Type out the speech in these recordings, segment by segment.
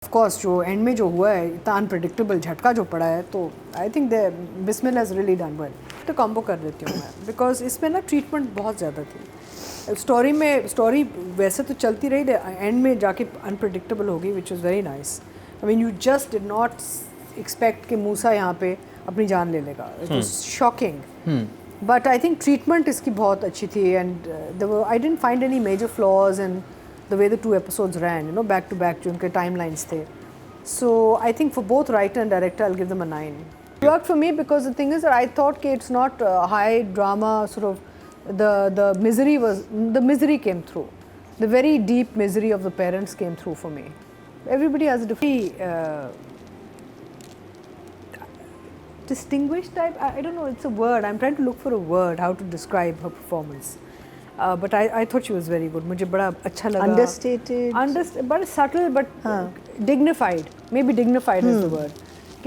Of course जो and में जो हुआ है इतना अनप्रेडिक्टेबल झटका जो पड़ा है, तो I think the Bismil has really done well. तो कॉम्बो कर देती हूँ मैं, बिकॉज इसमें ना ट्रीटमेंट बहुत ज़्यादा थी। स्टोरी वैसे तो चलती रही, एंड में जाके अनप्रेडिक्टेबल हो गई, which is very nice. I mean you just did not expect कि मूसा यहाँ पे अपनी जान ले लेगा। It was shocking, but I think treatment इसकी बहुत अच्छी थी, and I didn't find any major flaws in the way the 2 episodes ran, you know, back to back, जो उनके timelines थे. So I think for both writer and director, I'll give them a 9. It worked for me because the thing is that I thought that it's not high drama sort of, the misery came through. The very deep misery of the parents came through for me. Everybody has a different distinguished type. I don't know, it's a word. I'm trying to look for a word how to describe her performance. But I thought she was very good. मुझे बड़ा अच्छा लगा. Understated. But subtle, but dignified. Maybe dignified is the word.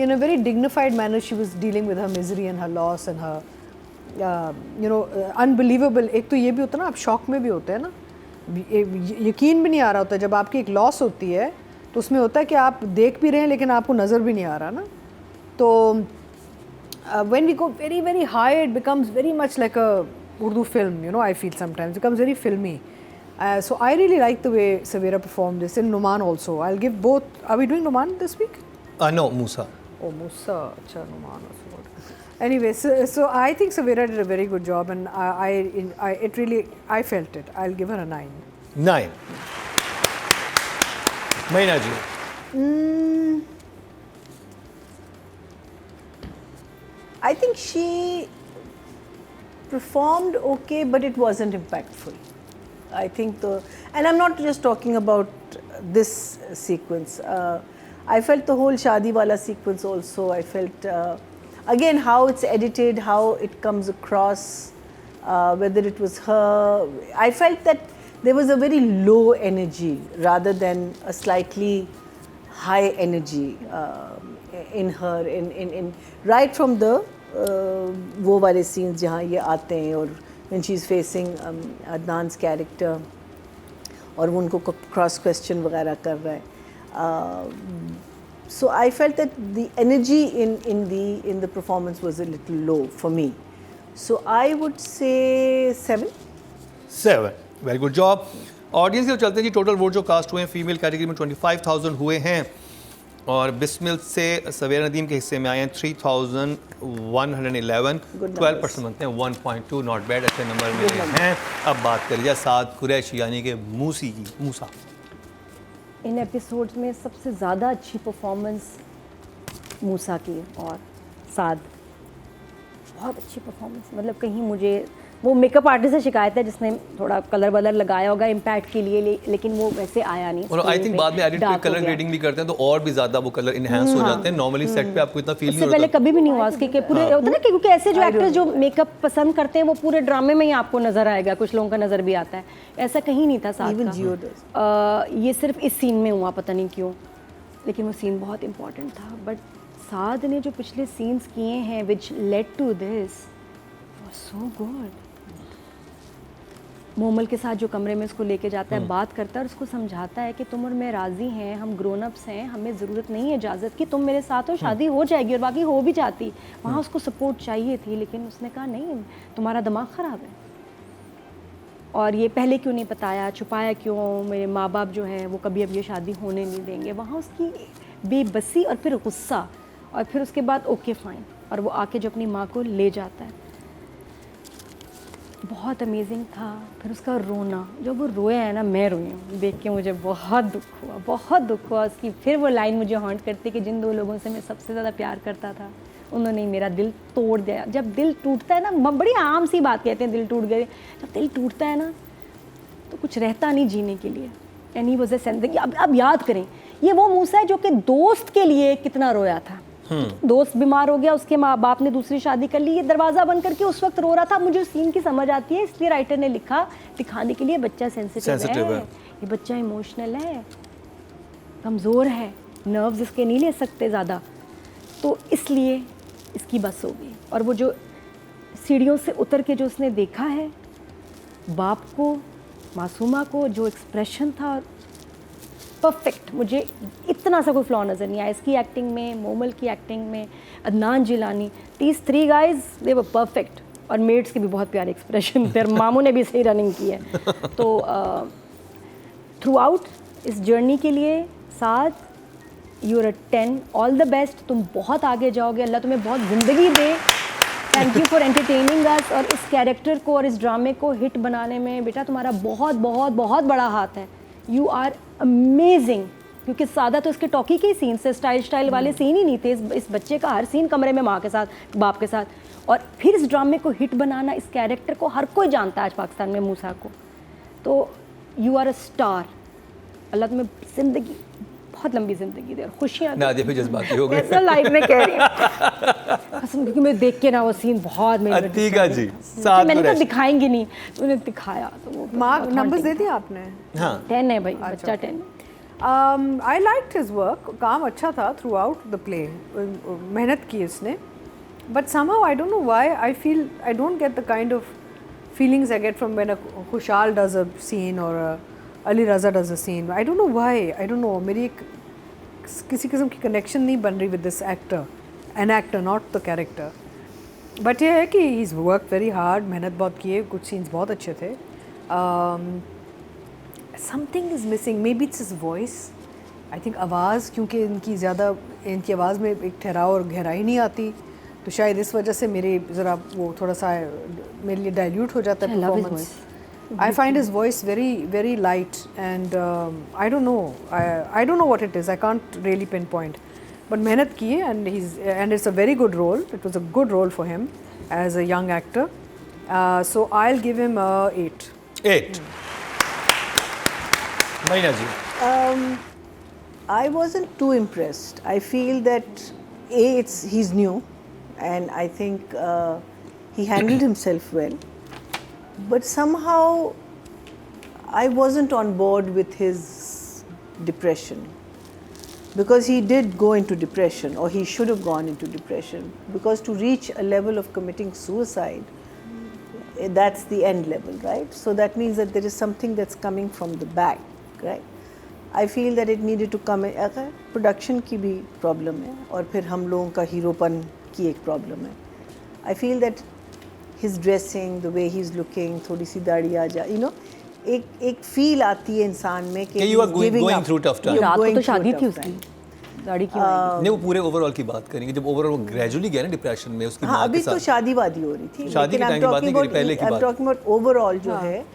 In a very dignified manner, she was dealing with her misery and her loss and her, unbelievable. एक तो ये भी होता है ना, आप शॉक में भी होते हैं ना, यकीन भी नहीं आ रहा होता जब आपकी एक लॉस होती है, तो उसमें होता है कि आप देख भी रहे हैं लेकिन आपको नज़र भी नहीं आ रहा ना. तो when we go very very high, it becomes very much like a Urdu film, you know, I feel sometimes it becomes very filmy. So I really like the way Saveera performed this, and Numan also. I'll give both. Are we doing Numan this week? No, Musa. Oh, Musa. Acha, Numan also good. Anyway, so I think Saveera did a very good job, and I felt it. I'll give her a 9. 9. Maina ji. I think she performed okay, but it wasn't impactful. I think and I'm not just talking about this sequence. I felt the whole Shaadi wala sequence also. I felt again how it's edited, how it comes across, whether it was her. I felt that there was a very low energy rather than a slightly high energy in her. In right from the वो वाले scenes जहाँ ये आते हैं और when she's facing अदनान's character और वो उनको क्रॉस क्वेश्चन वगैरह कर रहा है. So I felt that the energy in the performance was a little low for me. So I would say 7. 7. Very good job. Audience के चलते जी टोटल वोट जो कास्ट हुए हैं फीमेल कैटेगरी में 25,000 हुए हैं, और बिस्मिल से सवेरा नदीम के हिस्से में आए हैं 3,111. 12% बनते हैं 1.2. नॉट बैड, अच्छे नंबर मिले हैं. अब बात करिए साद कुरैशी यानी कि मूसी की. मूसा इन एपिसोड्स में सबसे ज़्यादा अच्छी परफॉर्मेंस मूसा की, और साद बहुत अच्छी परफॉर्मेंस. मतलब कहीं मुझे वो मेकअप आर्टिस्ट से शिकायत है जिसने थोड़ा कलर वलर लगाया होगा इम्पैक्ट के लिए, लेकिन वो वैसे आया नहीं. और आई थिंक बाद में एडिट पे कलर ग्रेडिंग भी करते हैं तो और भी ज़्यादा वो कलर इनहेंस हो जाते हैं. नॉर्मली सेट पे आपको इतना फील नहीं होता. पहले कभी भी नहीं हुआ उसके पूरे होता ना, क्योंकि ऐसे जो एक्टर्स जो मेकअप पसंद करते हैं वो पूरे ड्रामे में ही आपको नजर आएगा, कुछ लोगों का नजर भी आता है. ऐसा कहीं नहीं था साथ का. ये सिर्फ इस सीन में हुआ, पता नहीं क्यों, लेकिन वो सीन बहुत इंपॉर्टेंट था. बट साद ने जो पिछले सीन्स किए हैं which led to this was so good. Momal के साथ जो कमरे में उसको लेके जाता है, बात करता है और उसको समझाता है कि तुम और मैं राज़ी हैं, हम ग्रोन अप्स हैं, हमें ज़रूरत नहीं है इजाज़त की, तुम मेरे साथ हो, शादी हो जाएगी. और बाकी हो भी जाती. वहाँ उसको सपोर्ट चाहिए थी, लेकिन उसने कहा नहीं, तुम्हारा दिमाग ख़राब है. और ये पहले क्यों नहीं बताया, छुपाया क्यों, मेरे माँ बाप जो हैं वो कभी अब ये शादी होने नहीं देंगे. वहाँ उसकी बेबसी और फिर गुस्सा, और फिर उसके बाद ओके फ़ाइन, और वो आके जो अपनी माँ को ले जाता है, बहुत अमेजिंग था. फिर उसका रोना, जब वो रोया है ना, मैं रोई हूँ देख के, मुझे बहुत दुख हुआ उसकी. फिर वो लाइन मुझे हॉन्ट करती कि जिन 2 लोगों से मैं सबसे ज़्यादा प्यार करता था उन्होंने मेरा दिल तोड़ दिया. जब दिल टूटता है ना, बड़ी आम सी बात कहते हैं दिल टूट गए, जब दिल टूटता है ना तो कुछ रहता नहीं जीने के लिए. And he was a sense. अब याद करें, ये वो मूसा है जो कि दोस्त के लिए कितना रोया था. दोस्त बीमार हो गया, उसके माँ बाप ने दूसरी शादी कर ली, ये दरवाज़ा बंद करके उस वक्त रो रहा था. मुझे उस सीन की समझ आती है, इसलिए राइटर ने लिखा दिखाने के लिए बच्चा सेंसिटिव है, ये बच्चा इमोशनल है, कमज़ोर है, नर्व्स इसके नहीं ले सकते ज़्यादा, तो इसलिए इसकी बस हो गई. और वो जो सीढ़ियों से उतर के जो उसने देखा है बाप को, मासूमा को, जो एक्सप्रेशन था, परफेक्ट, मुझे इतना सा कोई फ्लॉ नज़र नहीं आया इसकी एक्टिंग में, मोमल की एक्टिंग में, Adnan Jilani, these 3 guys they were perfect. और मेड्स के भी बहुत प्यारे एक्सप्रेशन थे और मामू ने भी सही रनिंग की है। तो थ्रू आउट इस जर्नी के लिए साथ you are 10, all the best, तुम बहुत आगे जाओगे, अल्लाह तुम्हें बहुत ज़िंदगी दे। Thank you for entertaining us, और इस कैरेक्टर को और इस ड्रामे को हिट बनाने में बेटा तुम्हारा बहुत बहुत बहुत बड़ा हाथ है। यू आर अमेजिंग, क्योंकि सादा तो इसके टॉकी के ही सीन से, स्टाइल वाले सीन ही नहीं थे। इस बच्चे का हर सीन कमरे में माँ के साथ, बाप के साथ, और फिर इस ड्रामे को हिट बनाना, इस कैरेक्टर को हर कोई जानता है आज पाकिस्तान में, मूसा को। तो यू आर अ स्टार, अल्लाह तुम्हें ज़िंदगी, बहुत लंबी ज़िंदगी दे और खुशियाँ। नादिया पे जज्बाती हो गए। ऐसा लाइफ में कह रही हूँ कसम, क्योंकि मैं देख के ना वो सीन बहुत मेरे अतीका जी, साथ मैंने में तो दिखाएंगी नहीं, उन्हें दिखाया तो वो मार्क नंबर्स दे दिए आपने? हाँ 10 है भाई, बच्चा 10 है। आई लाइक्ड हिज वर्क, काम अच्छा था थ्रू आउट द प्ले, मेहनत की इसने, but somehow I don't know why I don't get the kind of feelings I get from when a Khushal does a scene or a Ali Raza does a scene. I don't know why, I don't know, मेरी एक किसी किस्म की connection नहीं बन रही with this actor, an actor, not the character. But ये है कि he's worked very hard, मेहनत बहुत की है, कुछ scenes बहुत अच्छे थे. Something is missing, maybe it's his voice. I think आवाज़, क्योंकि इनकी आवाज़ में एक ठहराव और गहराई नहीं आती, तो शायद इस वजह से मेरे ज़रा वो थोड़ा सा मेरे लिए डाइल्यूट हो जाता है performance. I find his voice very very light and I don't know what it is, I can't really pinpoint, but मेहनत की है and it's a very good role, it was a good role for him as a young actor, so I will give him 8. महीना जी, I wasn't too impressed. I feel that he's new, and I think he handled himself well. But somehow I wasn't on board with his depression, because he did go into depression, or he should have gone into depression, because to reach a level of committing suicide, that's the end level, right? So that means that there is something that's coming from the back, right? I feel that it needed to come in. अगर production की भी problem है और फिर हम लोगों का हीरोपन की एक प्रॉब्लम है. I feel that his dressing, the way he is looking, थोड़ी सी दाढ़ी आ जा, एक फील आती है इंसान में कि you are going through tough time. रात को तो शादी थी उसकी, दाढ़ी की नहीं, वो पूरे ओवरऑल की बात करेंगे, जब ओवरऑल वो ग्रेजुअली गया ना डिप्रेशन में उसकी माँ अभी के साथ. तो शादी वादी हो रही थी, शादी के टाइम की बात नहीं करी, पहले की बात. I'm talking about ओवरऑल जो है